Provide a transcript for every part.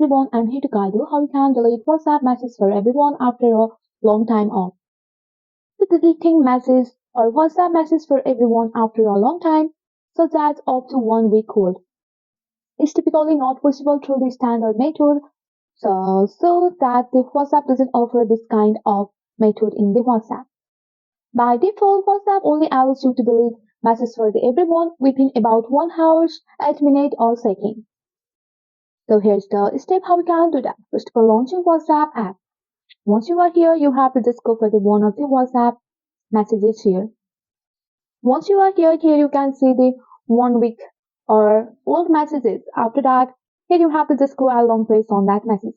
everyone, I'm here to guide you how you can delete WhatsApp messages for everyone after a long time off. So deleting messages or WhatsApp messages for everyone after a long time, so that's up to 1 week old, is typically not possible through the standard method. So that the WhatsApp doesn't offer this kind of method in the WhatsApp. By default, WhatsApp only allows you to delete messages for the everyone within about 1 hour, 8 minutes or second. So here's the step how we can do that. First of all, launching WhatsApp app. Once you are here, you have to just go for the one of the WhatsApp messages here. Once you are here you can see the 1 week or old messages. After that, here you have to just go and long press on that message.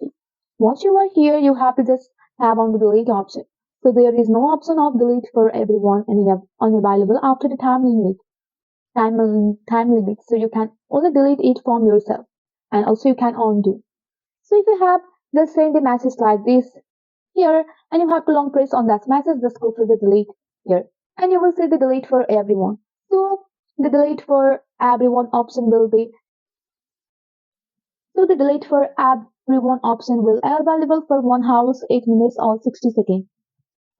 Once you are here, you have to just tap on the delete option. So there is no option of delete for everyone and unavailable after the time limit. Time limit. So you can only delete it from yourself, and also you can undo. So if you have just send the message like this here, and you have to long press on that message, just go to the delete here, and you will see the delete for everyone. So the delete for everyone option will be the delete for everyone option will available for 1 hour, 8 minutes or 60 seconds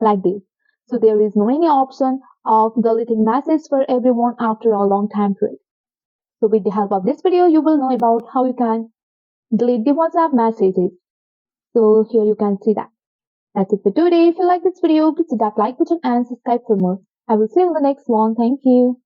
like this. So there is no any option of deleting messages for everyone after a long time period. So with the help of this video, you will know about how you can delete the WhatsApp messages. So here you can see that. That's it for today. If you like this video, please hit that like button and subscribe for more. I will see you in the next one. Thank you.